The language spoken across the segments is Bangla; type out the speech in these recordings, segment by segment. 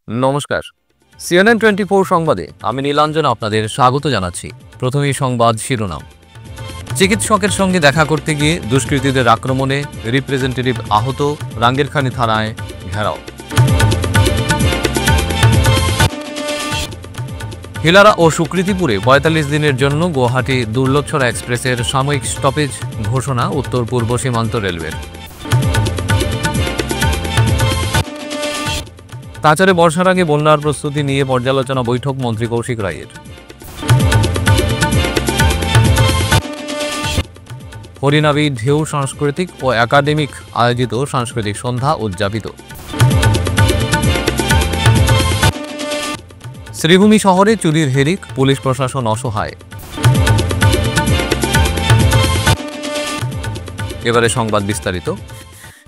নমস্কার, CNN24 সংবাদে আমি নীলাঞ্জন আপনাদের স্বাগত জানাচ্ছি। প্রথমেই সংবাদ শিরোনাম। চিকিৎসকের সঙ্গে দেখা করতে গিয়ে দুষ্কৃতীদের আক্রমণে রিপ্রেজেন্টেটিভ আহত, রাঙ্গিরখানি থানায় ঘেরাও। হিলারা ও সুকৃতিপুরে ৪৫ দিনের জন্য গুয়াহাটি দুর্লভছড়া এক্সপ্রেসের সাময়িক স্টপেজ ঘোষণা উত্তর পূর্ব সীমান্ত রেলওয়ের। তাছাড়া বর্ষার আগে বন্যার প্রস্তুতি নিয়ে পর্যালোচনা বৈঠক মন্ত্রী কৌশিক রায়ের। হরিনাবি ঢেউ সাংস্কৃতিক ও একাডেমিক আয়োজিত সাংস্কৃতিক সন্ধ্যা উদযাপিত। শ্রীভূমি শহরে চুরির হেরিক, পুলিশ প্রশাসন অসহায়। এবারে সংবাদ বিস্তারিত।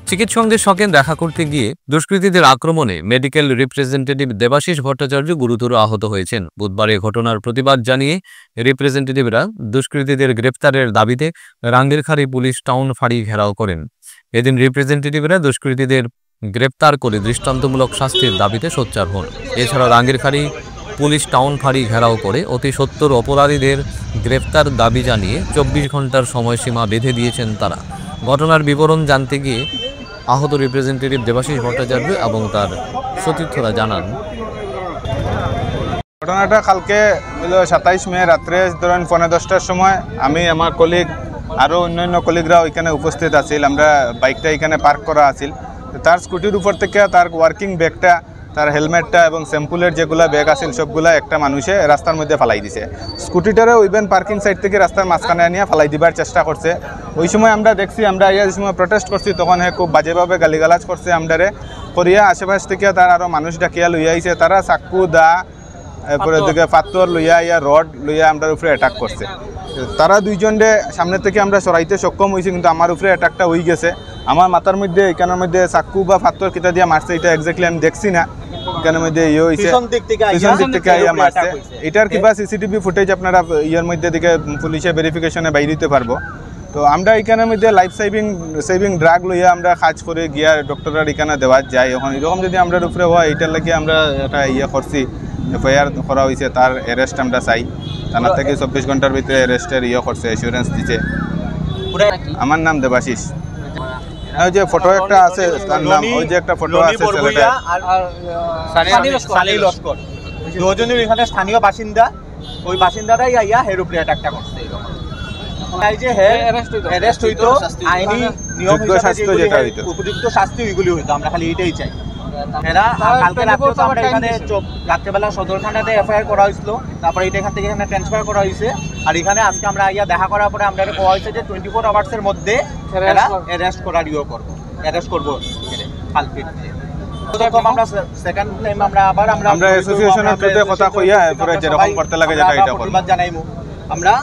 চিকিৎসকদের সঙ্গে দেখা করতে গিয়ে দুষ্কৃতীদের আক্রমণে মেডিকেল রিপ্রেজেন্টেটিভ দেবাশিস ভট্টাচার্য গুরুতর আহত হয়েছেন। বুধবার এ ঘটনার প্রতিবাদ জানিয়ে রিপ্রেজেন্টেটিভরা দুষ্কৃতীদের গ্রেপ্তারের দাবিতে রাঙ্গিরখানি পুলিশ টাউন ফাঁড়ি ঘেরাও করেন। এদিন রিপ্রেজেন্টেটিভরা দুষ্কৃতীদের গ্রেপ্তার করে দৃষ্টান্তমূলক শাস্তির দাবিতে সোচ্চার হন। এছাড়া রাঙ্গিরখানি পুলিশ টাউন ফাঁড়ি ঘেরাও করে অতি সত্বর অপরাধীদের গ্রেপ্তার দাবি জানিয়ে ২৪ ঘন্টার সময়সীমা বেঁধে দিয়েছেন তারা। ঘটনার বিবরণ জানতে গিয়ে আহত রিপ্রেজেন্টেটিভ দেবাশিস ভট্টাচার্য এবং তার সতীর্থরা জানান, ঘটনাটা কালকে ২৭ মে রাত্রে ধরেন ১৫:১০টার সময় আমি আমার কলিগ আরও অন্যান্য কলিগরাও এখানে উপস্থিত আছিল। আমরা বাইকটা এখানে পার্ক করা আছিল। তার স্কুটির উপর থেকে তার ওয়ার্কিং ব্যাগটা, তার হেলমেটটা এবং স্যাম্পুলের যেগুলো ব্যাগ আছিল সবগুলা একটা মানুষে রাস্তার মধ্যে ফালাই দিছে। স্কুটিটারও ইভেন পার্কিং সাইড থেকে রাস্তার মাঝখানে নিয়ে ফালাই দিবার চেষ্টা করছে। ওই সময় আমরা দেখছি, আমরা এই সময় প্রটেস্ট করছি, তখন খুব বাজেভাবে গালিগালাজ করছে আমরারে করিয়া। আশেপাশ থেকে তার আরও মানুষ ডাকিয়া লইয়া আইছে। তারা চাকু, দা, এরপরে দিকে পাথর লইয়া রড লইয়া আমরার উপরে অ্যাটাক করছে। তারা দুইজনে সামনে থেকে আমরা সরাইতে সক্ষম হয়েছি, কিন্তু আমার উপরে অ্যাটাকটা হয়ে গেছে। আমার মাথার মধ্যে এখানের মধ্যে চাকু বা পাথর কিতা দিয়ে মারছে এটা এক্স্যাক্টলি আমি দেখছি না। এখানের মধ্যে হয়েছে পিছন দিক থেকে আইয়া মারছে। এটার কিবা সিসিটিভি ফুটেজ আপনারা ইয়ের মধ্যে দিকে পুলিশে ভেরিফিকেশনে বাইরে দিতে পারবো। তো আমরা এখানের মধ্যে লাইফ সেভিং ড্রাগ লইয়া আমরা কাজ করে গিয়া ডক্টররা এখানে দেওয়া যায়। এখন এরকম যদি আমরা উপরে হয়, এটার লাগে আমরা একটা করছি, এফআইআর করা হয়েছে। তার অ্যারেস্ট আমরা চাই। থানা থেকে ২৪ ঘন্টার ভিতরে অ্যারেস্টের করছে, অ্যাসুরেন্স দিচ্ছে। আমার নাম দেবাশিস। ওই যে ফটো একটা আছে, তার নাম, ওই যে একটা ফটো আছে ছেলেটা, দুজনের এখানে স্থানীয় বাসিন্দা। ওই বাসিন্দারাই আইয়া হের উপরে অ্যাটাকটা করছে। এই যে অ্যারেস্ট হইতো, আইনি নিয়ম উপযুক্ত শাস্তি ওইগুলি হইতো। আমরা খালি এইটাই চাই। এরা কালকে রাত্রে তো আমরা এখানে রাত্রেবেলা সদর থানাতে এফআইআর করা হয়েছিল, তারপরে এটা এখান থেকে এখানে ট্রান্সফার করা হয়েছে। আর এখানে আজকে আমরা আইয়া দেখা করার পরে আমরা কোয়া হয়েছে যে 24 আওয়ার্সের মধ্যে এরা অ্যারেস্ট করার অ্যারেস্ট করবো কালকে। আমরা সেকেন্ড টাইম আমরা অ্যাসোসিয়েশনের থ্রুতে কথা কইয়া এরপরে যেরকম করতে লাগে যেটা এটা করব জানাইমু। আমরা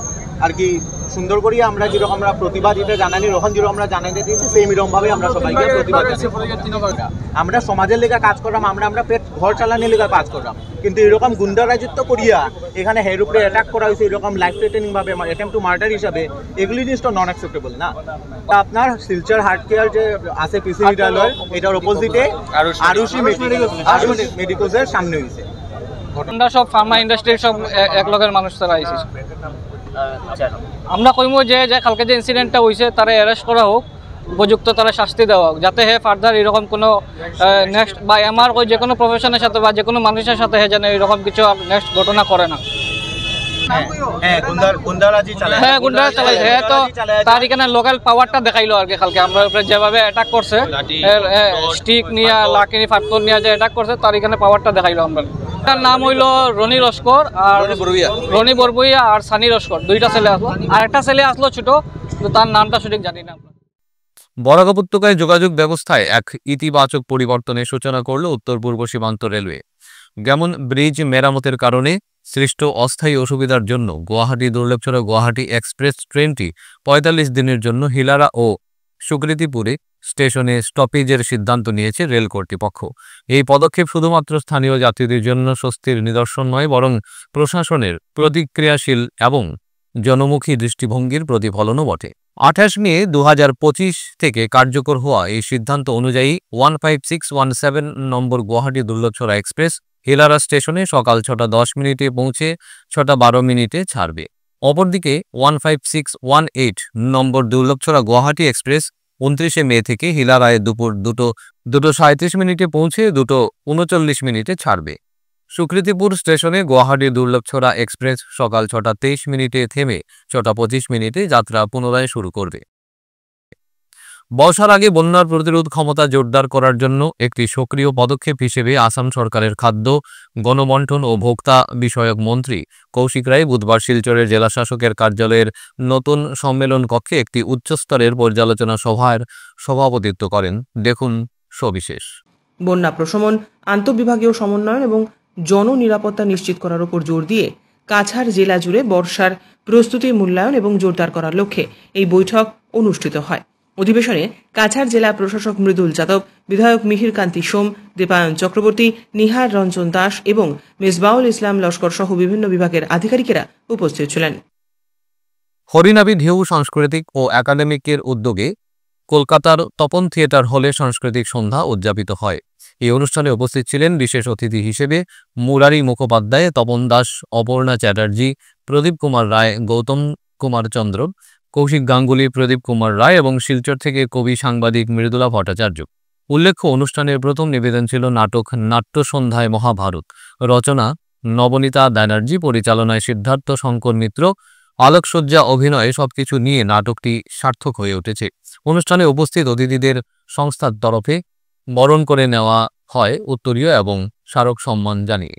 আর কি সুন্দর করি, আমরা যেরকম আমরা প্রতিবাদ এটা জানানি, যখন যেরকম আমরা জানাই দিয়েছি সেম এরকম ভাবে আমরা সবাইকে প্রতিবাদ জানাই। আমরা সমাজের লেগে কাজ করলাম, আমরা পেট ঘর চালানোর লেগে কাজ করলাম, কিন্তু এরকম গুন্ডা রাজত্ব করিয়া এখানে হের উপরে অ্যাটাক করা হয়েছে এরকম লাইফ থ্রেটেনিং ভাবে, অ্যাটেম্প টু মার্ডার হিসাবে, এগুলি জিনিসটা নন অ্যাকসেপ্টেবল না। আপনার শিলচর হার্ট কেয়ার যে আছে পিসি বিদ্যালয়, এটার অপোজিটে আরুষি মেডিকোজের সামনে হয়েছে ঘটনা। সব ফার্মা ইন্ডাস্ট্রির সব এক লগের মানুষ তারা আইছে। আমরা কইমু যে কালকে যে ইনসিডেন্টটা হয়েছে তারা অ্যারেস্ট করা হোক, উপযুক্ত তারা শাস্তি দেওয়া হোক, যাতে হে ফার্দার এরকম কোনো নেক্সট বা আমার যে কোনো প্রফেশনের সাথে বা যে কোনো মানুষের সাথে হে যেন এরকম কিছু নেক্সট ঘটনা করে না। গুন্ডারা চালাইছে, হ্যাঁ। তো তার এখানে লোকাল পাওয়ারটা দেখাইলো আর কি। কালকে আমরা উপরে যেভাবে অ্যাটাক করছে, স্টিক নিয়ে, লাকি ফাটতর নিয়ে যে অ্যাটাক করছে, তার এখানে পাওয়ারটা দেখাইলো আমরা। তার নাম হইল রনি লস্কর আর রনি বরবইয়া আর সানি লস্কর, দুইটা ছেলে আসলো। আর একটা ছেলে আসলো ছোট, তার নামটা সঠিক জানি না। বরাক উপত্যকায় যোগাযোগ ব্যবস্থায় এক ইতিবাচক পরিবর্তনের সূচনা করল উত্তর পূর্ব সীমান্ত রেলওয়ে। যেমন ব্রিজ মেরামতের কারণে সৃষ্ট অস্থায়ী অসুবিধার জন্য গুয়াহাটি দুর্লভছড়া গুয়াহাটি এক্সপ্রেস ট্রেনটি ৪৫ দিনের জন্য হিলারা ও সুকৃতিপুরে স্টেশনে স্টপেজের সিদ্ধান্ত নিয়েছে রেল কর্তৃপক্ষ। এই পদক্ষেপ শুধুমাত্র স্থানীয় যাত্রীদের জন্য স্বস্তির নিদর্শন নয়, বরং প্রশাসনের প্রতিক্রিয়াশীল এবং জনমুখী দৃষ্টিভঙ্গির প্রতিফলনও বটে। 28 মে 2025 থেকে কার্যকর হওয়া এই সিদ্ধান্ত অনুযায়ী 15617 নম্বর গুয়াহাটি দুর্লভছড়া এক্সপ্রেস হিলারা স্টেশনে সকাল 6:10 পৌঁছে 6:12 ছাড়বে। অপরদিকে 15618 নম্বর দুর্লভছড়া গুয়াহাটি এক্সপ্রেস 29 মে থেকে হিলারায় দুপুর 2:37 পৌঁছে 2:39 ছাড়বে। সুকৃতিপুর স্টেশনে গুয়াহাটি দুর্লভছড়া এক্সপ্রেস সকাল 6:23 থেমে 6:25 যাত্রা পুনরায় শুরু করবে। বর্ষার আগে বন্যার প্রতিরোধ ক্ষমতা জোরদার করার জন্য একটি সক্রিয় পদক্ষেপ হিসেবে আসাম সরকারের খাদ্য, গণবণ্টন ও ভোক্তা বিষয়ক মন্ত্রী কৌশিক রায় বুধবার শিলচরের জেলাশাসকের কার্যালয়ের নতুন সম্মেলন কক্ষে একটি উচ্চস্তরের পর্যালোচনা সভার সভাপতিত্ব করেন। দেখুন সবিশেষ। বন্যা প্রশমন, আন্তঃবিভাগীয় সমন্বয়ন এবং জননিরাপত্তা নিশ্চিত করার উপর জোর দিয়ে কাছাড় জেলা জুড়ে বর্ষার প্রস্তুতি মূল্যায়ন এবং জোরদার করার লক্ষ্যে এই বৈঠক অনুষ্ঠিত হয়। অধিবেশনে কাছাড় জেলা প্রশাসক মৃদুল যাদব, বিধায়ক মিহির কান্তি সোম, দীপায়ন চক্রবর্তী, নিহার রঞ্জন দাস এবং মিসবাউল ইসলাম লস্কর সহ বিভিন্ন বিভাগের আধিকারিকেরা উপস্থিত ছিলেন। হরিনাবি ঢেউ সাংস্কৃতিক ও একাডেমিকের উদ্যোগে কলকাতার তপন থিয়েটার হলে সাংস্কৃতিক সন্ধ্যা উদযাপিত হয়। এই অনুষ্ঠানে উপস্থিত ছিলেন বিশেষ অতিথি হিসেবে মুরারি মুখোপাধ্যায়, তপন দাস, অপর্ণা চ্যাটার্জি, প্রদীপ কুমার রায়, গৌতম কুমার চন্দ্র, কৌশিক গাঙ্গুলি, প্রদীপ কুমার রায় এবং শিলচর থেকে কবি সাংবাদিক মৃদুলা ভট্টাচার্য। উল্লেখ্য, অনুষ্ঠানের প্রথম নিবেদন ছিল নাটক নাট্য সন্ধ্যায় মহাভারত, রচনা নবনীতা ব্যানার্জি, পরিচালনায় সিদ্ধার্থ শঙ্কর মিত্র, আলোকসজ্জা, অভিনয়ে সবকিছু নিয়ে নাটকটি সার্থক হয়ে উঠেছে। অনুষ্ঠানে উপস্থিত অতিথিদের সংস্থার তরফে বরণ করে নেওয়া হয় উত্তরীয় এবং স্মারক সম্মান জানিয়ে।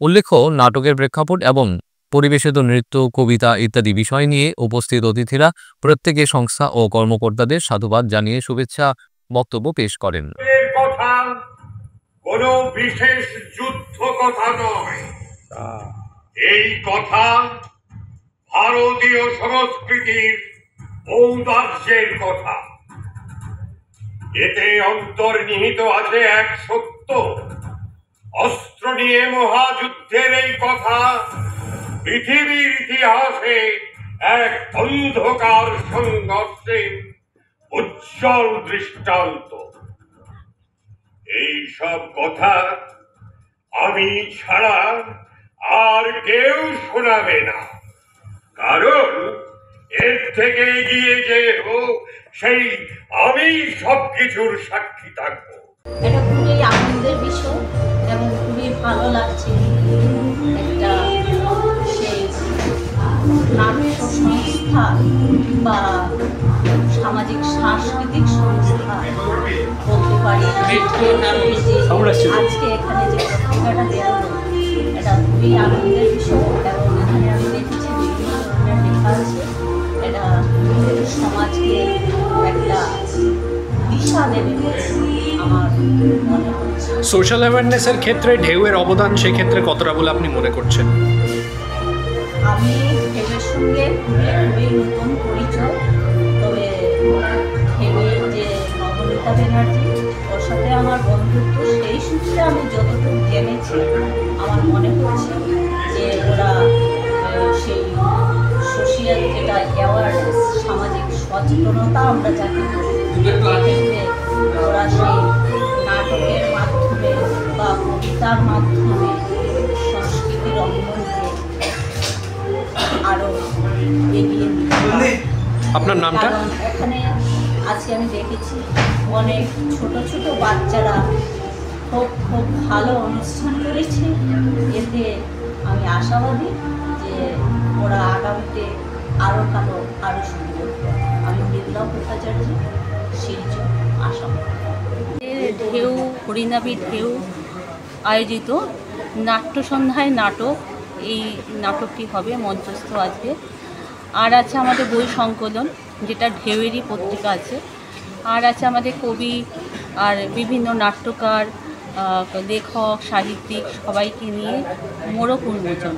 উল্লেখ্য, নাটকের প্রেক্ষাপট এবং পরিবেশিত নৃত্য, কবিতা ইত্যাদি বিষয় নিয়ে উপস্থিত অতিথিরা প্রত্যেকে সংস্থা ও কর্মকর্তাদের সাধুবাদ জানিয়ে শুভেচ্ছা বক্তব্য পেশ করেন। কোনো বিশেষ যুদ্ধ কথা নয়, এই কথা ভারতীয় সংস্কৃতির ঔদার্যের কথা। এতে অন্তর্নিহিত আছে এক সত্য। অস্ত্র নিয়ে মহাযুদ্ধের এই কথা পৃথিবীর ইতিহাসে এক অন্ধকার সংঘর্ষের উজ্জ্বল দৃষ্টান্ত। এই সব কথা আমি ছাড়া আর কেউ শোনাবে না, কারণ এর থেকে এগিয়ে যে হোক সেই আমি সবকিছুর সাক্ষী থাকবো। এটা খুবই আনন্দের বিষয় এবং খুবই ভালো লাগছে। একটা সেই নাট্য সংস্থা বা সামাজিক সাংস্কৃতিক সংস্থা বলতে পারি, আজকে এখানে যে পত্রিকাটা বেরোলো এটা খুবই আনন্দের বিষয় এবং এখানে আমি দেখেছি বিভিন্ন ধরনের লেখা আছে। এটা সমাজকে একটা দিশা দেবে আমার মনে হচ্ছে। সোশ্যাল অ্যাওয়ারনেসের ক্ষেত্রে ঢেউয়ের অবদান সেক্ষেত্রে কতটা বলে আপনি মনে করছেন? আমি ঢেউয়ের সঙ্গে খুবই নতুন পরিচয়, তবে ঢেউয়ের যে নবনীতা ব্যানার্জি ওর সাথে আমার বন্ধুত্ব, সেই সূত্রে আমি যতটুকু জেনেছি আমার মনে হচ্ছে যে ওরা সেই সোশিয়াল যেটা অ্যাওয়ারনেস, সামাজিক সচেতনতা আমরা যাকে বলি, এক্ষেত্রে ওরা সেই নাটকের মাধ্যমে বা কবিতার মাধ্যমে সংস্কৃতির অঙ্গনকে আরও এগিয়ে নিতে। আপনার নামটা? কারণ এখানে আজকে আমি দেখেছি অনেক ছোট ছোট বাচ্চারা খুব ভালো অনুষ্ঠান করেছে। এতে আমি আশাবাদী যে ওরা আগামীতে আরও ভালো আরও সুন্দর। আমি মৃদুলা ভট্টাচার্য, শিলচর, আসাম। ঢেউ হরিনাবি ঢেউ আয়োজিত নাট্য সন্ধ্যায় নাটক, এই নাটকটি হবে মঞ্চস্থ আজকে। আর আছে আমাদের বই সংকলন, যেটা ঢেউয়েরই পত্রিকা আছে। আর আছে আমাদের কবি আর বিভিন্ন নাট্যকার, লেখক, সাহিত্যিক সবাইকে নিয়ে মোড়ক উন্মোচন।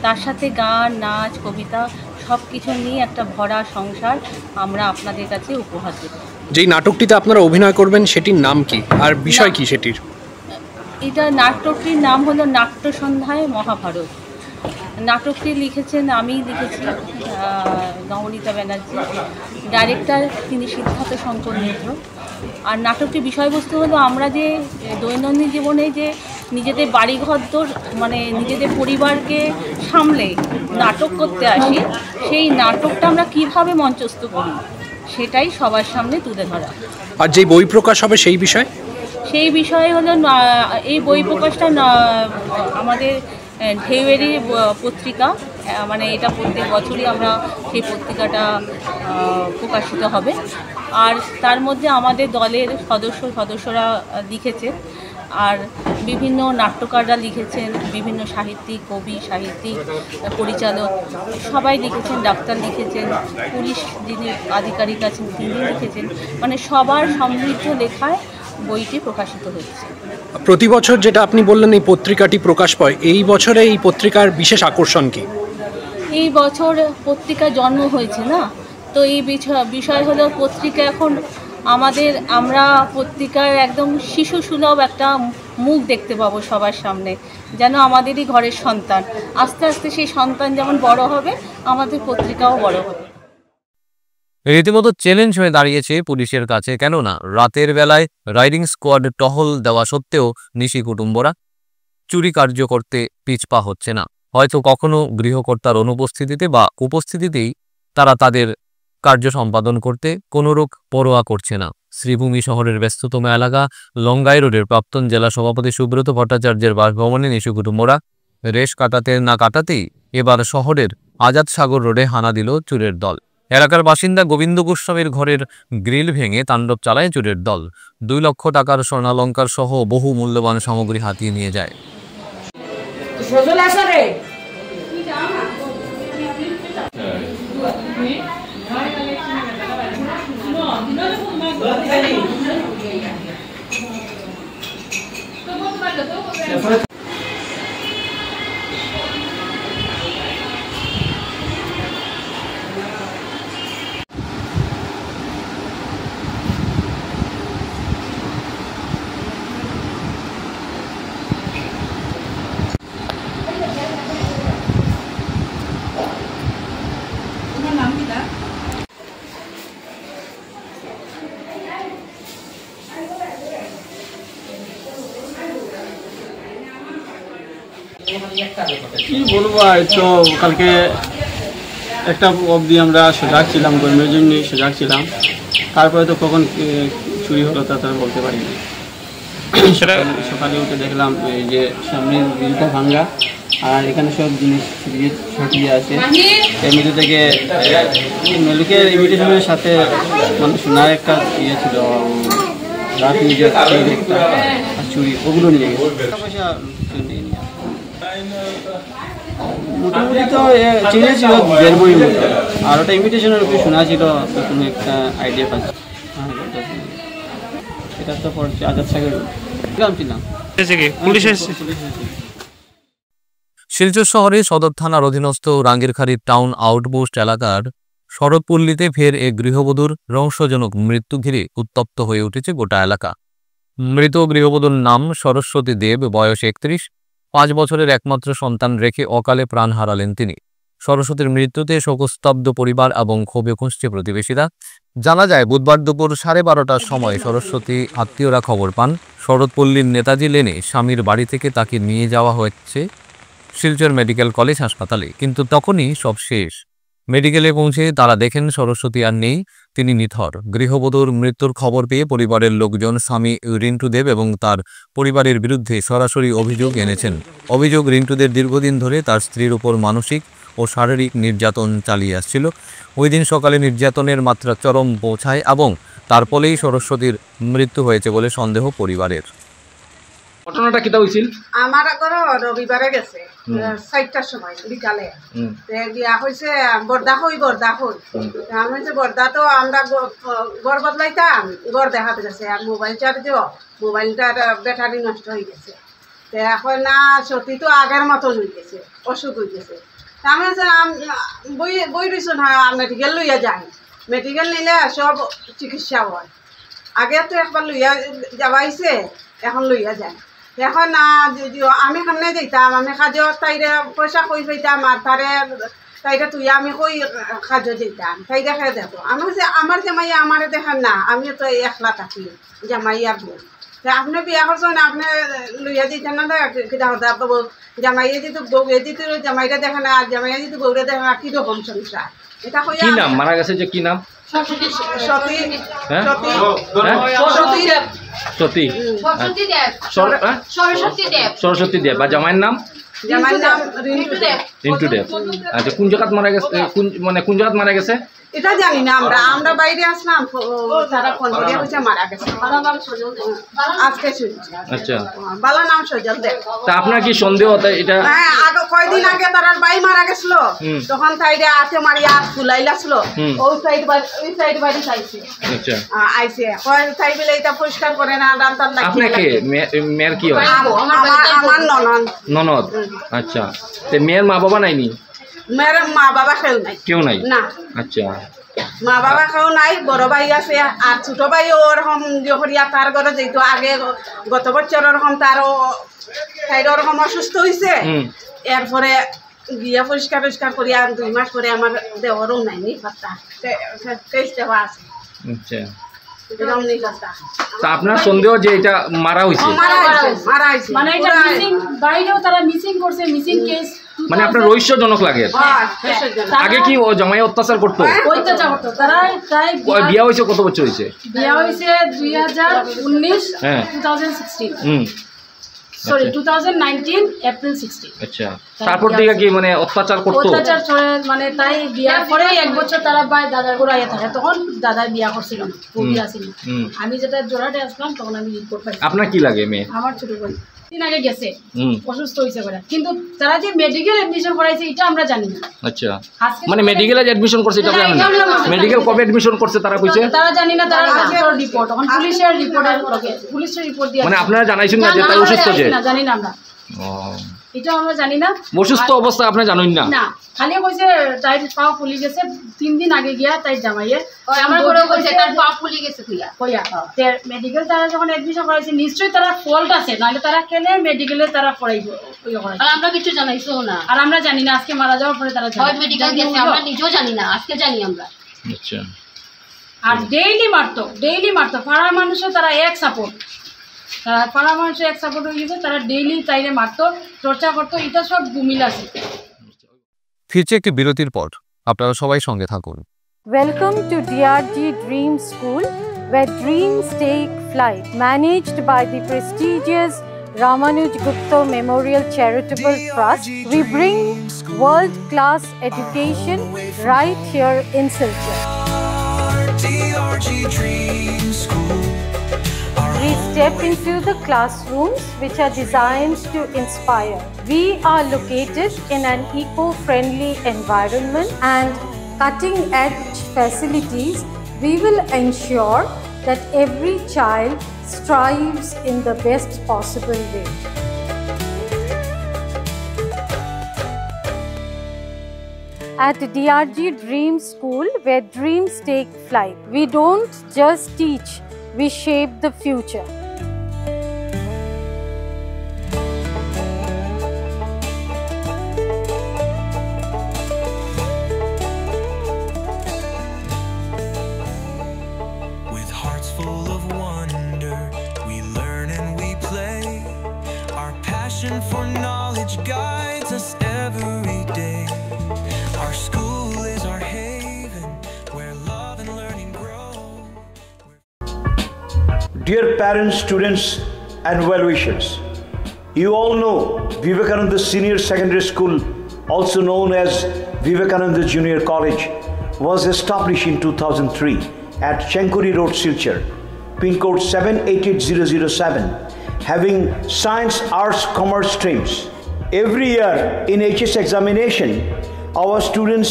তার সাথে গান, নাচ, কবিতা সব কিছু নিয়ে একটা ভরা সংসার আমরা আপনাদের কাছে উপহার দেব। যেই নাটকটিতে আপনারা অভিনয় করবেন সেটির নাম কি আর বিষয় কি সেটির? এটা নাটকটির নাম হলো নাট্য সন্ধ্যায় মহাভারত। নাটকটি লিখেছেন, আমি লিখেছি, নবনীতা ব্যানার্জি। ডাইরেক্টর তিনি সিদ্ধার্থ শঙ্কর মিত্র। আর নাটকটির বিষয়বস্তু হলো আমরা যে দৈনন্দিন জীবনে যে নিজেদের বাড়িঘর মানে নিজেদের পরিবারকে সামলে নাটক করতে আসি, সেই নাটকটা আমরা কিভাবে মঞ্চস্থ করি সেটাই সবার সামনে তুলে ধরা। আর যে বই প্রকাশ হবে সেই বিষয়ে হলো এই বই প্রকাশটা আমাদের ঢেউয়েরই পত্রিকা, মানে এটা প্রত্যেক বছরই আমরা সেই পত্রিকাটা প্রকাশিত হবে। আর তার মধ্যে আমাদের দলের সদস্যরা লিখেছে, আর বিভিন্ন নাট্যকাররা লিখেছেন, বিভিন্ন সাহিত্যিক, কবি, সাহিত্যিক, পরিচালক সবাই লিখেছেন, ডাক্তার লিখেছেন, পুলিশ যিনি আধিকারিক আছেন তিনি লিখেছেন, মানে সবার সমৃদ্ধ লেখায় বইটি প্রকাশিত হয়েছে। প্রতি বছর যেটা আপনি বললেন এই পত্রিকাটি প্রকাশ পায়, এই বছরে এই পত্রিকার বিশেষ আকর্ষণ কি? এই বছর পত্রিকা জন্ম হয়েছে না, তো এই বিষয় হলো পত্রিকা এখন আমরা পত্রিকার একদম শিশু সুলভ একটা মুখ দেখতে পাবো সবার সামনে, যেন আমাদেরই ঘরের সন্তান। আস্তে আস্তে সেই সন্তান যেমন বড় হবে, আমাদের পত্রিকাও বড় হবে। রীতিমতো চ্যালেঞ্জ হয়ে দাঁড়িয়েছে পুলিশের কাছে, কেননা রাতের বেলায় রাইডিং স্কোয়াড টহল দেওয়া সত্ত্বেও নিশি কুটুম্বরা চুরি কার্য করতে পিছপা হচ্ছে না। হয়তো কখনো গৃহকর্তার অনুপস্থিতিতে বা উপস্থিতিতেই তারা তাদের কার্য সম্পাদন করতে কোনোরূপ পরোয়া করছে না। শ্রীভূমি শহরের ব্যস্ততম এলাকা লঙ্গাই রোডের প্রাক্তন জেলা সভাপতি সুব্রত ভট্টাচার্যের বাসভবনে নিশি কুটুম্বরা রেশ কাটাতে না কাটাতেই এবার শহরের আজাদ সাগর রোডে হানা দিল চুরের দল। এলাকার বাসিন্দা গোবিন্দ গোস্বামীর ঘরের গ্রিল ভেঙে তাণ্ডব চালায় চোরের দল। 2 লক্ষ টাকার স্বর্ণালঙ্কার সহ বহু মূল্যবান সামগ্রী হাতিয়ে নিয়ে যায়। কি বলবো, আর তো কালকে একটা অবধি আমরা সজাগ ছিলাম, গরমের জন্য সজাগ ছিলাম। তারপরে তো কখন চুরি হলো তা তারা বলতে পারিনি। সকালে উঠে দেখলাম এই যে সামনে গ্রিলটা ভাঙ্গা, আর এখানে সব জিনিস ছড়িয়ে আছে। এর মধ্যে থেকে মেলুকের ইমিটেশনের সাথে মানে সোনার একটা ইয়ে ছিল, রাত নিজের একটা চুরি, ওগুলো নিয়ে গেছে। টাকা পয়সা নিয়ে নিয়ে মোটামুটি তো চিনেছিল 1.5 বই মতো, আর ওটা ইমিটেশনের উপরে শোনা ছিল, কোনো একটা আইডিয়া পাচ্ছি। এটা তো পড়ছে আজাদ সাগর ছিলাম। শিলচর শহরে সদর থানার অধীনস্থ রাঙ্গিরখাড়ি টাউন আউটপোস্ট এলাকার শরৎপল্লীতে ফের এক গৃহবধূর রহস্যজনক মৃত্যু ঘিরে উত্তপ্ত হয়ে উঠেছে গোটা এলাকা। মৃত গৃহবধূর নাম সরস্বতী দেব, বয়স 31। 5 বছরের একমাত্র সন্তান রেখে অকালে প্রাণ হারালেন তিনি। সরস্বতীর মৃত্যুতে শোকস্তব্ধ পরিবার এবং ক্ষোভে খুঁজছে প্রতিবেশীরা। জানা যায়, বুধবার দুপুর 12:30টার সময় সরস্বতী আত্মীয়রা খবর পান শরৎপল্লীর নেতাজি লেনে স্বামীর বাড়ি থেকে তাকে নিয়ে যাওয়া হচ্ছে শিলচর মেডিকেল কলেজ হাসপাতালে, কিন্তু তখনই সব শেষ। মেডিকেলে পৌঁছে তারা দেখেন সরস্বতী আর নেই, তিনি নিথর। গৃহবধূর মৃত্যুর খবর পেয়ে পরিবারের লোকজন স্বামী রিন্টু দেব এবং তার পরিবারের বিরুদ্ধে সরাসরি অভিযোগ এনেছেন। অভিযোগ, রিন্টুদের দীর্ঘদিন ধরে তার স্ত্রীর উপর মানসিক ও শারীরিক নির্যাতন চালিয়ে আসছিল। ওই দিন সকালে নির্যাতনের মাত্রা চরম পৌঁছায় এবং তারপরেই সরস্বতীর মৃত্যু হয়েছে বলে সন্দেহ পরিবারের। ঘটনাটা কিটা হইছিল? আমার ঘরে রবিবারে গেছে 4টার সময় বিকালে, বিয়া হয়েছে বর্দা হই আমি যে বর্দা তো আমরা ঘর বদলাইতাম, ঘর দেখাতে গেছে, আর মোবাইল চার্জ দিও, মোবাইলটার ব্যাটারি নষ্ট হয়ে গেছে। তো এখন না সত্যি তো আগের মতন হয়ে গেছে, অসুখ হয়ে গেছে। আমি বই রয়েছ না, মেডিকেল লইয়া যাই, মেডিকেল নিলে সব চিকিৎসা হয়। আগে তো একবার লইয়া যাওয়াইছে, এখন লইয়া যায়। এখন আমি সামনে দিতাম আমি কাজে তাইরে পয়সা কই পাইতাম আর তাইরে তুই আমি কই কাজে দিতাম তাই দেখে দেখো আমি আমার জামাইয়া আমার দেখেন না আমি তো একলা থাকি জামাইয়া বউ আপনি বিয়া করছেন আপনি লইয়া দিতেন না বাবু জামাইয়া দিত বউয়ে দিত জামাইরা দেখে না আর জামাইয়া দিত বউরে দেখে না কিরকম সংসার এটা কি নাম মারা গেছে যে কি নাম সরস্বতী দেব বা জামাইয়ের নাম রিন্টু দেব। আচ্ছা কোন জায়গাত মারা গেছে কোন জায়গাত মারা গেছে এটা জানি না আমরা বাইরে আসলাম তারা ফোন করে কইছে মারা গেছে আজকে শুনছি। আচ্ছা বালা নাম সজল দেব। তা আপনার কি সন্দেহ এটা? হ্যাঁ আগে কয়দিন আগে তার ভাই মারা গেছিল তখন তাইরে আছে মারিয়া ফুলাইলাছিল ওই সাইড বাড়ি চাইছে। আচ্ছা আইছে কয় তাই বলে এটা পরিষ্কার করে না রান্তার লাগি আপনি কি মেয়ের কি হয়? আমার ননদ। আচ্ছা তে মেয়ের মা বাবা নাইনি? মেয়ের মা বাবা কেউ নাই না। আচ্ছা মা বাবা কেউ নাই বড় ভাই আছে আর ছোট ভাই ওরকম যখরিয়া তার ঘরে যেত আগে গত বছর ওরকম তারও ওরকম অসুস্থ হয়েছে এরপরে গিয়া পরিষ্কার করি আর 2 মাস পরে আমার দেওয়ারও নাইনি পাত্তা কেস দেওয়া আছে। আচ্ছা তা আপনার সন্দেহ যে এটা মারা হয়েছে? মানে এটা মিসিং বাইরেও তারা মিসিং করছে মিসিং কেস মানে আপনার রহস্যজনক লাগে। আগে কি ও জামাই অত্যাচার করতো? তারা তাই বিয়া হয়েছে কত বছর হয়েছে? বিয়া হয়েছে 2019 2016 সরি 2019 এপ্রিল 16। আচ্ছা তারপর থেকে কি মানে অত্যাচার করতো? অত্যাচার মানে তাই বিয়ার পরে 1 বছর তারা দাদার ঘরে আইয়া থাকে তখন দাদার বিয়া করছিল না বিয়া ছিল। আমি যেটা জোড়াতে আসলাম তখন আমি রিপোর্ট পাইছি। আপনার কি লাগে মেয়ে? আমার ছোট বোন 3 আগে গেছে অসুস্থ হয়েছে করে কিন্তু তারা যে মেডিকেল এডমিশন করাইছে এটা আমরা জানি না। আচ্ছা মানে মেডিকেলে এডমিশন করছে এটা জানেন না? মেডিকেল কবে এডমিশন করছে তারা কইছে? তারা জানি না তারা রিপোর্ট তখন পুলিশের রিপোর্টের লগে পুলিশের রিপোর্ট দিয়ে মানে আপনারা জানাইছেন না যে তারা অসুস্থ যে? না জানি না আমরা। এটা আমরা জানি না অসুস্থ অবস্থা আপনি জানেন না? না খালি কইছে তাই পা ফুলি গেছে 3 দিন আগে গিয়া তাই জামাইয়ে আমার ঘরে কইছে তার পা ফুলি গেছে কইয়া মেডিকেল তারা যখন এডমিশন করাইছে নিশ্চয়ই তারা ফল্ট আছে নাহলে তারা কেনে মেডিকেলে তারা পড়াইবো আর আমরা কিছু জানাইছো না আর আমরা জানি না আজকে মারা যাওয়ার পরে তারা হয় মেডিকেল গেছে আমরা নিজেও জানি না আজকে জানি আমরা। আচ্ছা আর ডেইলি মারতো পাড়ার মানুষও তারা এক সাপোর্ট পাড়ার মানুষের এক সাপোর্ট হয়ে গেছে তারা ডেইলি তাইরে মারতো চর্চা করতো এটা সব গুমিল আছে। ফিরছে একটি বিরতির পর আপনারা সবাই সঙ্গে থাকুন। Welcome to DRG Dream School where dreams take flight managed by the prestigious Ramanuj Gupta Memorial Charitable Trust. We bring world-class education right here in Silchar. DRG Dream School. We step into the classrooms which are designed to inspire. We are located in an eco-friendly environment and cutting-edge facilities. We will ensure that every child strives in the best possible way. At DRG Dream School, where dreams take flight, we don't just teach, we shape the future. With hearts full of wonder, we learn and we play. Our passion for knowledge guides us every day. Our school is our haven, where love and learning grow. Dear parents, students and well-wishers, you all know Vivekananda Senior Secondary School, also known as Vivekananda Junior College, was established in 2003 at Chenkuri Road, Silchar, pin code 788007, having science, arts, commerce streams. Every year in HS examination, our students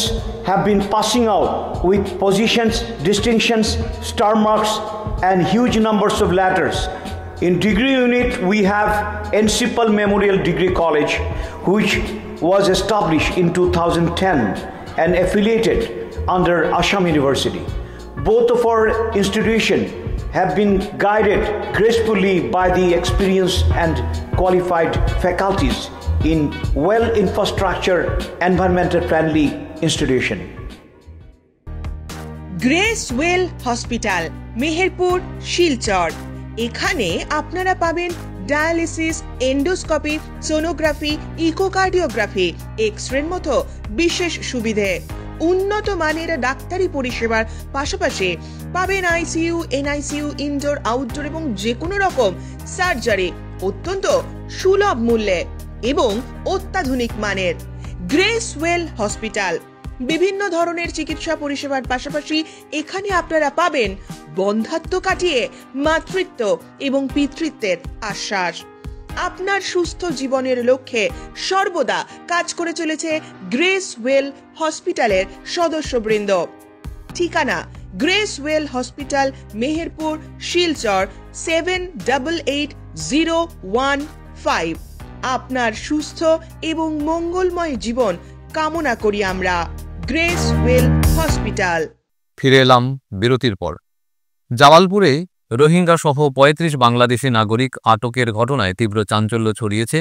have been passing out with positions, distinctions, star marks, and huge numbers of letters. In degree unit, we have Encipal Memorial Degree College, which was established in 2010 and affiliated under Assam University. Both of our institutions have been guided gracefully by the experienced and qualified faculties in well-infrastructure, environmental-friendly institution. Grace well hospital, Meherpur, Silchar. এখানে আপনারা পাবেন ডায়ালিসিস, এন্ডোস্কোপি, সোনোগ্রাফি, ইকোকার্ডিওগ্রাফি, এক্স-রের মতো বিশেষ সুবিধে। উন্নত মানের ডাক্তারি পরিষেবার পাশাপাশি পাবেন আইসিইউ, এনআইসিইউ, ইনডোর, আউটডোর এবং যে কোনো রকম সার্জারি অত্যন্ত সুলভ মূল্যে এবং অত্যাধুনিক মানের। গ্রেস ওয়েল হসপিটাল বিভিন্ন ধরনের চিকিৎসা পরিষেবার পাশাপাশি এখানে আপনারা পাবেন বন্ধাত্ব কাটিয়ে মাতৃত্ব এবং পিতৃত্বের আশ্বাস। আপনার সুস্থ জীবনের লক্ষ্যে সর্বদা কাজ করে চলেছে গ্রেস ওয়েল হসপিটালের সদস্যবৃন্দ। ঠিকানা grace well hospital, Meherpur, Silchar 788015। আপনার সুস্থ এবং মঙ্গলময় জীবন কামনা করি আমরা। Grace well hospital. ফিরে এলাম বিরতির পর। জামালপুরে রোহিঙ্গা সহ ৩৫ বাংলাদেশি নাগরিক আটকের ঘটনায় তীব্র চাঞ্চল্য ছড়িয়েছে।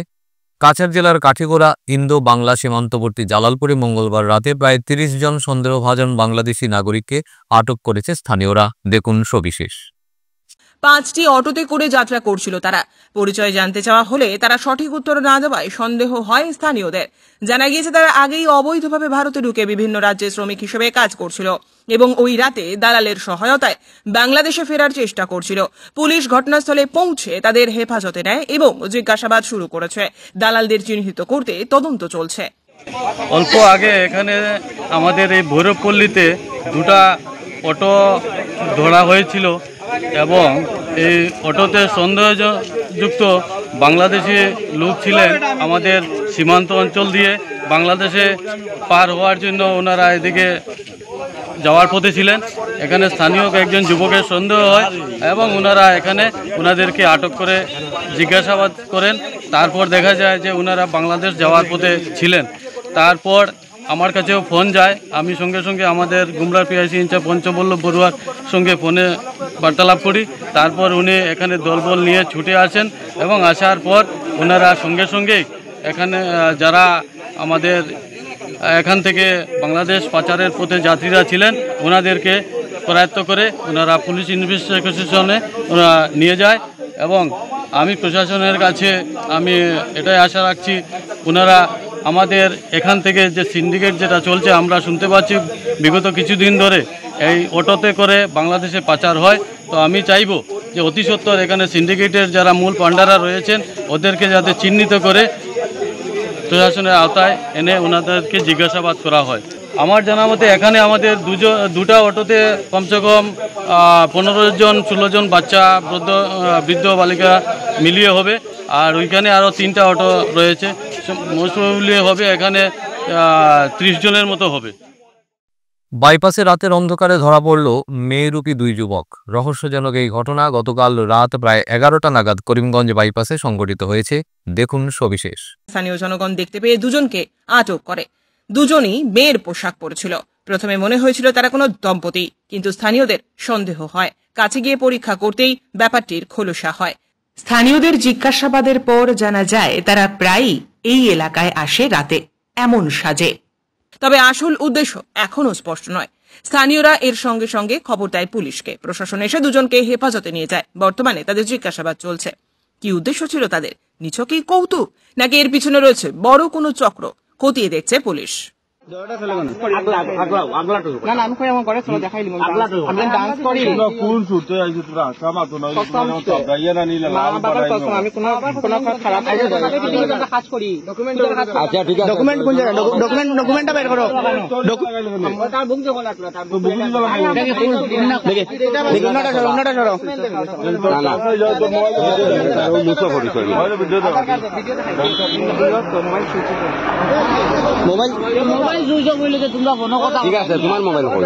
কাছাড় জেলার কাঠিগোড়া ইন্দো বাংলা সীমান্তবর্তী জালালপুরে মঙ্গলবার রাতে প্রায় ৩০ জন সন্দেহভাজন বাংলাদেশি নাগরিককে আটক করেছে স্থানীয়রা। দেখুন সবিশেষ। 5টি অটোতে করে যাত্রা করছিল তারা। পরিচয় জানতে চাওয়া হলে তারা সঠিক উত্তর না দেওয়ায় সন্দেহ হয় স্থানীয়দের। জানা গিয়েছে তারা আগেই অবৈধভাবে ভারতে ঢুকে বিভিন্ন রাজ্যে শ্রমিক হিসেবে কাজ করছিল এবং ওই রাতে দালালের সহায়তায় বাংলাদেশে ফেরার চেষ্টা করছিল। পুলিশ ঘটনাস্থলে পৌঁছে তাদের হেফাজতে নেয় এবং জিজ্ঞাসাবাদ শুরু করেছে। দালালদের চিহ্নিত করতে তদন্ত চলছে। অল্প আগে এখানে আমাদের এই ভৈরবপল্লীতে দুটা অটো ধরা হয়েছিল এবং এই অটোতে সন্দেহযুক্ত বাংলাদেশি লোক ছিলেন। আমাদের সীমান্ত অঞ্চল দিয়ে বাংলাদেশে পার হওয়ার জন্য ওনারা এদিকে যাওয়ার পথে ছিলেন। এখানে স্থানীয় একজন যুবকের সন্দেহ হয় এবং ওনারা এখানে ওনাদেরকে আটক করে জিজ্ঞাসাবাদ করেন। তারপর দেখা যায় যে ওনারা বাংলাদেশ যাওয়ার পথে ছিলেন। তারপর আমার কাছেও ফোন যায়। আমি সঙ্গে সঙ্গে আমাদের গুমরার পিআইসি ইনচার্জ পঞ্চবল্লভ বড়ুয়ার সঙ্গে ফোনে বার্তালাপ করি। তারপর উনি এখানে দলবল নিয়ে ছুটে আসেন এবং আসার পর ওনারা সঙ্গে সঙ্গেই এখানে যারা আমাদের এখান থেকে বাংলাদেশ পাচারের পথে যাত্রীরা ছিলেন ওনাদেরকে করায়ত্ত করে ওনারা পুলিশ ইনভেস্টিগেশনে ওনারা নিয়ে যায়। এবং আমি প্রশাসনের কাছে আমি এটাই আশা রাখছি ওনারা আমাদের এখান থেকে যে সিন্ডিকেট যেটা চলছে আমরা শুনতে পাচ্ছি বিগত কিছুদিন ধরে এই অটোতে করে বাংলাদেশে পাচার হয়। তো আমি চাইব যে অতি সত্বর এখানে সিন্ডিকেটের যারা মূল পান্ডারা রয়েছেন ওদেরকে যাতে চিহ্নিত করে প্রশাসনের আওতায় এনে ওনাদেরকে জিজ্ঞাসাবাদ করা হয়। আমার জানা মতে এখানে আমাদের দুটা অটোতে কমসে কম 15 জন 16 জন বাচ্চা বৃদ্ধ বালিকা মিলিয়ে হবে। আর ওইখানে আরও 3টা অটো রয়েছে, মোস্ট প্রবাবলি হবে এখানে 30 জনের মতো হবে। বাইপাসে রাতের অন্ধকারে ধরা পড়ল মেয়েরূপী 2 যুবক। রহস্যজনক এই ঘটনা গতকাল রাত প্রায় 11টা নাগাদ করিমগঞ্জ বাইপাসে সংঘটিত হয়েছে। দেখুন সবিশেষ। স্থানীয় জনগণ দেখতে পেয়ে দুজনকে আটক করে। দুজনই মেয়ের পোশাক পরেছিল। প্রথমে মনে হয়েছিল তারা কোনো দম্পতি, কিন্তু স্থানীয়দের সন্দেহ হয়। কাছে গিয়ে পরীক্ষা করতেই ব্যাপারটির খোলসা হয়। স্থানীয়দের জিজ্ঞাসাবাদের পর জানা যায় তারা প্রায়ই এই এলাকায় আসে রাতে এমন সাজে। তবে আসল উদ্দেশ্য এখনো স্পষ্ট নয়। স্থানীয়রা এর সঙ্গে সঙ্গে খবর দেয় পুলিশকে। প্রশাসন এসে দুজনকে হেফাজতে নিয়ে যায়। বর্তমানে তাদের জিজ্ঞাসাবাদ চলছে। কি উদ্দেশ্য ছিল তাদের? নিছকই কৌতুক, নাকি এর পিছনে রয়েছে বড় কোনো চক্র? খতিয়ে দেখছে পুলিশ। মোবাইল ঠিক আছে, তোমার মোবাইল কই?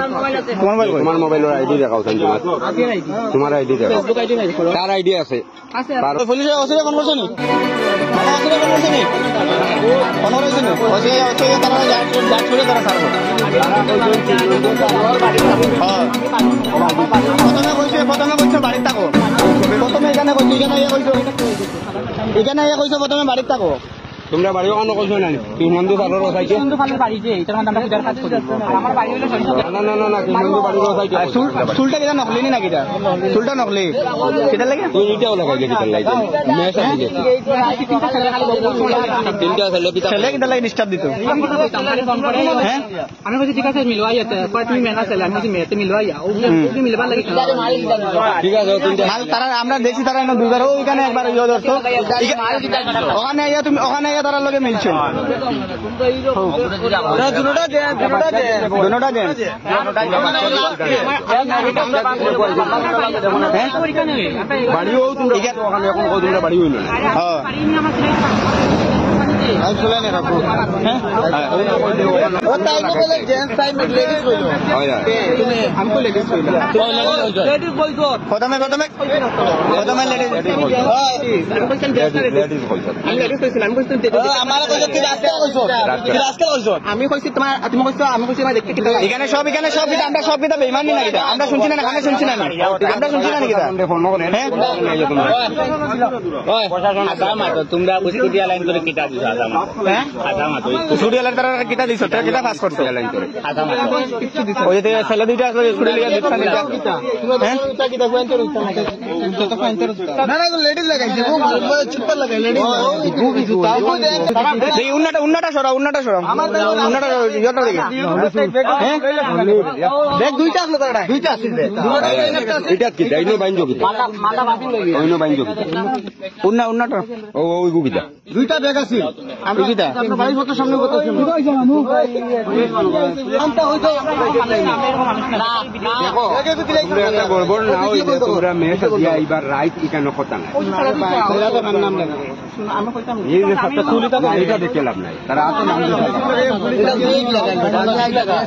তোমার মোবাইলের আইডি দেখাও তাই তোমার আইডি দেখাও। কার আইডি আছে? পুলিশে অসুবিধা কোন করছে নি? অসুবিধা কোন করছে নি? কোন করছে নি? অসুবিধা হচ্ছে তারা যাট করে তারা ছাড়বো। প্রথমে কইছে বাড়িতে থাকো। প্রথমে এখানে কইছো, এখানে কইছো প্রথমে বাড়িতে থাকো। তোমরা বাড়িও কোনো কইছো না? কিমানদু পারর ওসাইছে? কিন্তু ভালো বাড়িছে, এটার মধ্যে আমরা কিদার কাজ করি। আমার বাড়ি হলো না কিমানদু বাড়ির ওসাইছে। চুলটা কিটা নকলি নি নাকি? চুলটা নকলি কিটা লাগে? তুই এটাও লাগাইলে কিটা লাগে? মেসা দিলে তিনটা ছেলে কিটা লাগে ডিস্টার্ব দিত। হ্যাঁ আমি কইছি ঠিক আছে মিলওয়াই আছে, পরে তুমি মেনা ছেলে আমি কইছি মেতে মিলওয়াই ও তুমি মিলবার লাগে। ঠিক আছে তিনটা তারা আমরা দেখছি তারা এনে দুইবার ওইখানে একবার ইয়ে ধরতো, ওখানে আইয়া তুমি ওখানে আইয়া তারা লগে মিলছো। বাড়িও তোমরা ওখানে এখন তোমরা বাড়ি হইল না। আমি কইছি তোমার তুমি কইছো আমি কইছি এখানে সব আমরা সব কিতাব বেইমানি না কিতা আমরা শুনছি না এখানে শুনছি না আমরা শুনছি না কিতা তোমরা বুঝতে দিয়া লাইন করে কিতা দিছো আদা মাতো স্টুডিওলার তারা কিতা দিছো তারা কিতা পাস করছো লাইন করে আদা মাতো ওই যে ছেলে দুইটা আসলে স্টুডিও লিগা দিছ না কিতা হ্যাঁ কিতা কোয়েন্টার হইতো না না তো লেডিস লাগাইছে ও চুপ লাগাই লেডিস এই উন্নাটা সরা উন্নাটা ইয়োটা দেখে হ্যাঁ দেখ দুইটা আসলো তারা দুইটা আছে এটা কি দাইনো বাইনজো কি মালা বাতিল লাগে ওইনো বাইনজো কি উন্নাটা ওই গুবিটা দুইটা ব্যাগ আছে আমি কিটা আপনার বাড়ির কত সামনে কত আছে কি কইছো মানু আমটা হইতো না দেখো তোমরা একটা গড়বড় না হইলে তোমরা মেয়ে দিয়া এবার রাইট ইকানো কথা না এরা তো নাম লাগে আমি কইতাম এই যে সবটা তুলিটা এটা দেখে লাভ নাই তারা আতো নাম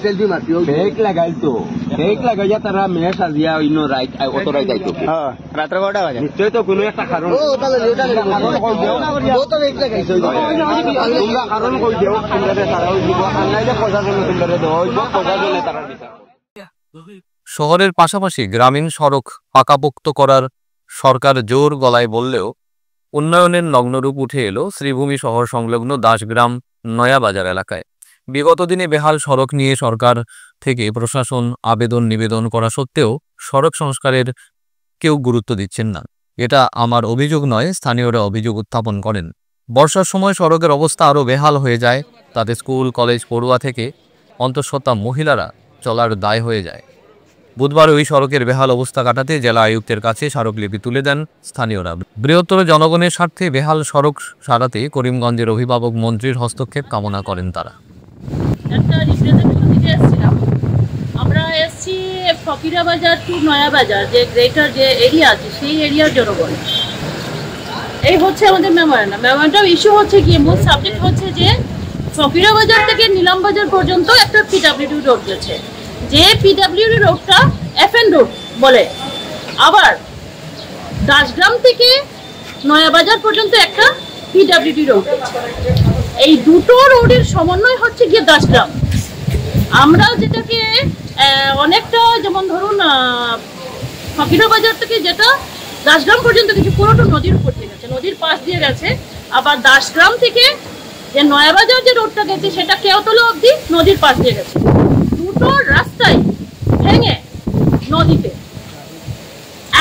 সেলফি মারতিও ফেক লাগাই তো ফেক লাগাইয়া তারা মেয়ে সাজিয়া ইনো রাইট অত রাইট আইতো হ্যাঁ রাত 12টা বাজে নিশ্চয় তো কোনো একটা কারণ ও তাহলে ওটা ও তো ফেক লাগাইছো তোমরা কারণ কই দেও তোমরা তারাও দিব আনলাইলে প্রশাসন তোমরা দেও হইব প্রশাসনে তারা বিচার। শহরের পাশাপাশি গ্রামীণ সড়ক পাকাপোক্ত করার সরকার জোর গলায় বললেও উন্নয়নের নগ্নরূপ উঠে এলো শ্রীভূমি শহর সংলগ্ন দাসগ্রাম নয়াবাজার এলাকায়। বিগত দিনে বেহাল সড়ক নিয়ে সরকার থেকে প্রশাসন আবেদন নিবেদন করা সত্ত্বেও সড়ক সংস্কারের কেউ গুরুত্ব দিচ্ছেন না। এটা আমার অভিযোগ নয়, স্থানীয়রা অভিযোগ উত্থাপন করেন। বর্ষার সময় সড়কের অবস্থা আরও বেহাল হয়ে যায়, তাতে স্কুল কলেজ পড়ুয়া থেকে অন্তঃসত্ত্বা মহিলারা চলার দায় হয়ে যায়। বুধবার ওই সড়কের বেহাল অবস্থা কাটাতে জেলা আয়ুক্তের কাছে স্মারকলিপি তুলে দেন স্থানীয়রা। বৃহত্তর জনগণের স্বার্থে বেহাল সড়ক সারাতে করিমগঞ্জের অভিভাবক মন্ত্রীর হস্তক্ষেপ কামনা করেন তারা। আমরা এসছি ফকিরাবাজার টু নয়াবাজার যে গ্রেটার যে এরিয়া আছে সেই এরিয়ার জনগণ। এই হচ্ছে আমাদের মেমোরেন্ডাম ইস্যু হচ্ছে কি মূল সাবজেক্ট হচ্ছে যে ফকিরাবাজার থেকে নিলামবাজার পর্যন্ত একটা পিডব্লিউডি রোড গেছে, যে পিডব্লিউডি রোডটা এফএন রোড বলে। আবার দাসগ্রাম থেকে নয়াবাজার পর্যন্ত একটা পিডব্লিউডি রোড গেছে। এই দুটো রোডের সমন্বয় হচ্ছে গিয়ে দাসগ্রাম। আমরা যেটাকে অনেকটা যেমন ধরুন ফকিরাবাজার থেকে যেটা দাসগ্রাম পর্যন্ত কিছু পুরোটা নদীর উপর দিয়ে গেছে, নদীর পাশ দিয়ে গেছে। আবার দাসগ্রাম থেকে যে নয়াবাজার যে রোডটা গেছে সেটা কেওতলা অবধি নদীর পাশ দিয়ে গেছে। দুটো রাস্তায় ভেঙে নদীতে।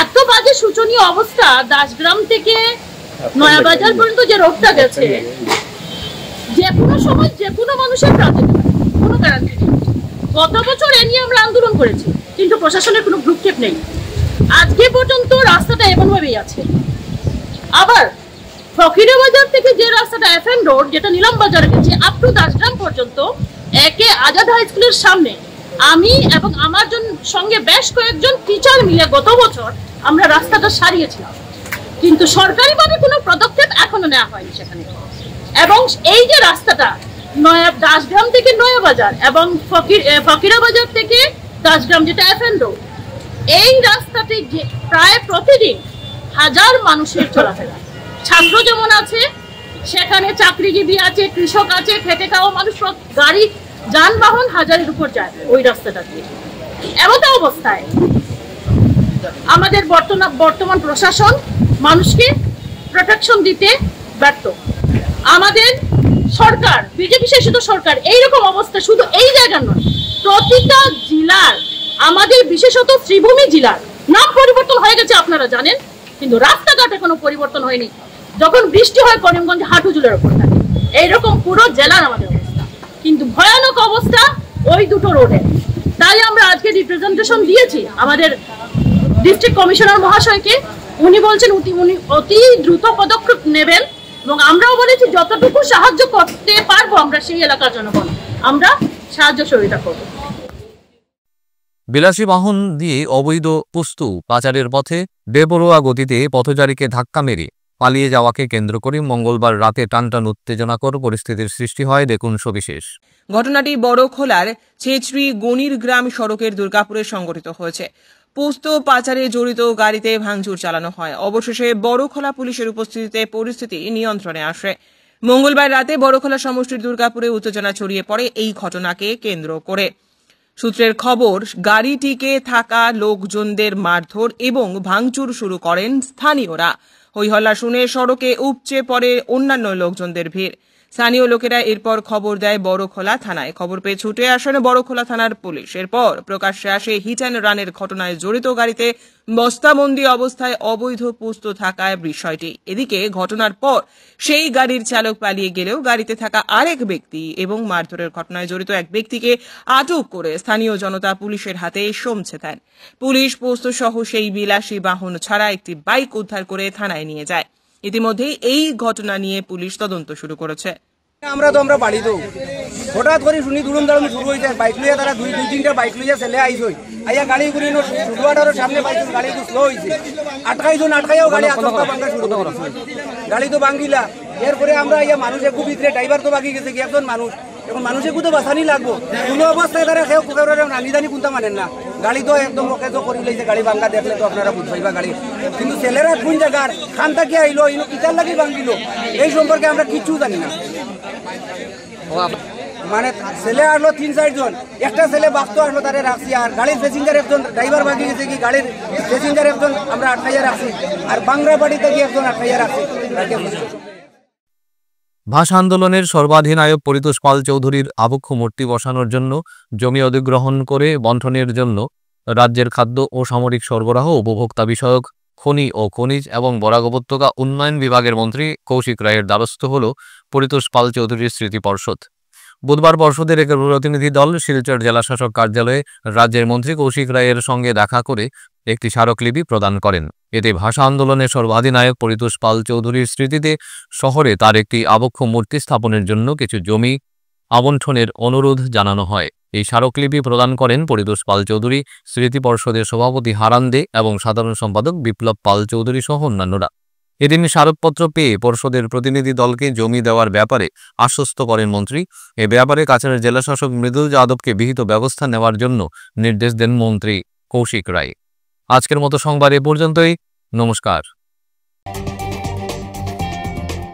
এত বাজে শোচনীয় অবস্থা। দাসগ্রাম থেকে নয়াবাজার পর্যন্ত যে রোডটা গেছে, যে কোনো সময় যে কোনো মানুষের প্রাণ যেতে পারে, কোনো গ্যারান্টি নেই। গত বছর এ নিয়ে আমরা আন্দোলন করেছি, কিন্তু প্রশাসনের কোনো ভ্রুক্ষেপ নেই। আজকে পর্যন্ত রাস্তাটা এমনভাবেই আছে। আবার ফকিরাবাজার থেকে যে রাস্তাটা এফএন রোড যেটা নিলামবাজারে গেছে আপ টু দাসগ্রাম পর্যন্ত, একে আজাদ হাই স্কুলের সামনে আমি এবং আমার সঙ্গে বেশ কয়েকজন টিচার মিলে গত বছর আমরা রাস্তাটা সারিয়েছিলাম, কিন্তু সরকারিভাবে কোনো পদক্ষেপ এখনো নেওয়া হয়নি সেখানে। এবং এই যে রাস্তাটা দাসগ্রাম থেকে নয়াবাজার এবং ফকিরা বাজার থেকে দাসগ্রাম, যেটা এফএন রোড, এই রাস্তাতে প্রায় প্রতিদিন হাজার মানুষের চলাফেরা। ছাত্র যেমন আছে, সেখানে চাকরিজীবী আছে, কৃষক আছে, খেটে খাওয়া মানুষ, গাড়ি যানবাহন হাজারের উপর যায় ওই রাস্তাটা দিয়ে। এমন অবস্থায় আমাদের বর্তমান প্রশাসন মানুষকে প্রোটেকশন দিতে ব্যর্থ। আমাদের সরকার, বিজেপি শাসিত সরকার, এইরকম অবস্থা শুধু এই জায়গার নয়, প্রতিটা জেলার, আমাদের বিশেষত শ্রীভূমি জেলার নাম পরিবর্তন হয়ে গেছে আপনারা জানেন, কিন্তু রাস্তাঘাটে কোনো পরিবর্তন হয়নি। যখন বৃষ্টি হয় করিমগঞ্জ হাঁটু জুলের ওপর থাকে, এইরকম পুরো জেলার আমাদের অবস্থা, কিন্তু ভয়ানক অবস্থা ওই দুটো রোডে। তাই আমরা আজকে রিপ্রেজেন্টেশন দিয়েছি আমাদের ডিস্ট্রিক্ট কমিশনার মহাশয়কে। উনি বলছেন উনি অতি দ্রুত পদক্ষেপ নেবেন, এবং আমরাও বলেছি যতটুকু সাহায্য করতে পারবো আমরা সেই এলাকার জনগণ আমরা সাহায্য সহযোগিতা করব। বিলাসী বাহন দিয়ে অবৈধ বস্তু পাচারের পথে বেপরোয়া গতিতে পথচারীকে ধাক্কা মেরে পালিয়ে যাওয়াকে কেন্দ্র করে মঙ্গলবার রাতে টানটান উত্তেজনাকর পরিস্থিতির সৃষ্টি হয়। দেখুন সবিশেষ। ঘটনাটি বড়খোলার ছেচড়ি গণির গ্রাম সড়কের দুর্গাপুরে সংঘটিত হয়েছে। পোস্ত পাচারে জড়িত গাড়িতে ভাঙচুর চালানো হয়। অবশেষে বড়খোলা পুলিশের উপস্থিতিতে পরিস্থিতি নিয়ন্ত্রণে আসে। মঙ্গলবার রাতে বড়খোলা সমষ্টির দুর্গাপুরে উত্তেজনা ছড়িয়ে পড়ে এই ঘটনাকে কেন্দ্র করে। সূত্রের খবর, গাড়িটিকে থাকা লোকজনদের মারধর এবং ভাঙচুর শুরু করেন স্থানীয়রা। হইহল্লা শুনে সড়কে উপচে পড়ে অন্যান্য লোকজনদের ভিড়। স্থানীয় লোকেরা এরপর খবর দেয় বড়খোলা থানায়। খবর পেয়ে ছুটে আসেন বড়খোলা থানার পুলিশ। এরপর প্রকাশ্যে আসে হিট অ্যান্ড রানের ঘটনায় জড়িত গাড়িতে বস্তাবন্দি অবস্থায় অবৈধ পোস্ত থাকায় বিষয়টি। এদিকে ঘটনার পর সেই গাড়ির চালক পালিয়ে গেলেও গাড়িতে থাকা আরেক ব্যক্তি এবং মারধরের ঘটনায় জড়িত এক ব্যক্তিকে আটক করে স্থানীয় জনতা পুলিশের হাতে সমছে দেন। পুলিশ পোস্ত সহ সেই বিলাসী বাহন ছাড়া একটি বাইক উদ্ধার করে থানায় নিয়ে যায়। ইতিমধ্যেই এই ঘটনা নিয়ে পুলিশ তদন্ত শুরু করেছে। আমরা বাড়ি তো হঠাৎ করে শুনি দুরুম দারুম শুরু হয়েছে, বাইক লইয়া তারা দুই তিনটা বাইক লইয়া ছেলে আইসই আইয়া গাড়ি ঘুরি শুরুয়াটারও সামনে পাইছে, গাড়ি তো স্লো হয়েছে, আটকাইও গাড়ি আচমকা ভাঙা শুরু করছে, গাড়ি তো ভাঙিলা। এরপরে আমরা ইয়া মানুষ একটু ভিতরে, ড্রাইভার তো বাকি গেছে, একজন মানুষ, এখন মানুষ একটু তো বাঁচানি লাগবো। কোনো অবস্থায় তারা খেয়ে নানি কোনটা মানেন না, গাড়ি তো একদম ওকে তো করে লাইছে, গাড়ি ভাঙা দেখলে তো আপনারা বুঝবাইবা গাড়ি। কিন্তু ছেলেরা কোন জায়গার খান থেকে আইলো, ইনো কিতার লাগি ভাঙিল, এই সম্পর্কে আমরা কিচ্ছু জানি না। মানে ছেলে আসলো 3-4 জন, একটা ছেলে বাঘতো আসলো, তারে রাখছি, আর গাড়ির প্যাসেঞ্জার একজন, ড্রাইভার বাকি গেছে কি, গাড়ির প্যাসেঞ্জার একজন আমরা আটকাইয়া রাখছি, আর বাংরাবাড়ি থেকে একজন আটকাইয়া রাখছি। ভাষা আন্দোলনের সর্বাধিনায়ক পরিতোষ পাল চৌধুরীর আবক্ষ মূর্তি বসানোর জন্য জমি অধিগ্রহণ করে বণ্টনের জন্য রাজ্যের খাদ্য ও সামরিক সরবরাহ উপভোক্তা বিষয়ক খনি ও খনিজ এবং বরাক উপত্যকা উন্নয়ন বিভাগের মন্ত্রী কৌশিক রায়ের দ্বারস্থ হল পরিতোষ পাল চৌধুরীর স্মৃতি পর্ষদ। বুধবার পর্ষদের এক প্রতিনিধি দল শিলচর জেলাশাসক কার্যালয়ে রাজ্যের মন্ত্রী কৌশিক রায়ের সঙ্গে দেখা করে একটি স্মারকলিপি প্রদান করেন। এতে ভাষা আন্দোলনের সর্বাধিনায়ক পরিতোষ পাল চৌধুরীর স্মৃতিতে শহরে তার একটি আবক্ষ মূর্তি স্থাপনের জন্য কিছু জমি আবণ্টনের অনুরোধ জানানো হয়। এই স্মারকলিপি প্রদান করেন পরিতোষ পাল চৌধুরী, স্মৃতি পর্ষদের সভাপতি হারান দে এবং সাধারণ সম্পাদক বিপ্লব পাল চৌধুরী সহ অন্যান্যরা। এদিন স্মারকপত্র পেয়ে পর্ষদের প্রতিনিধি দলকে জমি দেওয়ার ব্যাপারে আশ্বস্ত করেন মন্ত্রী। এ ব্যাপারে কাছাড়ের জেলাশাসক মৃদুল যাদবকে বিহিত ব্যবস্থা নেওয়ার জন্য নির্দেশ দেন মন্ত্রী কৌশিক রায়। আজকের মতো সংবাদ এ পর্যন্তই। নমস্কার।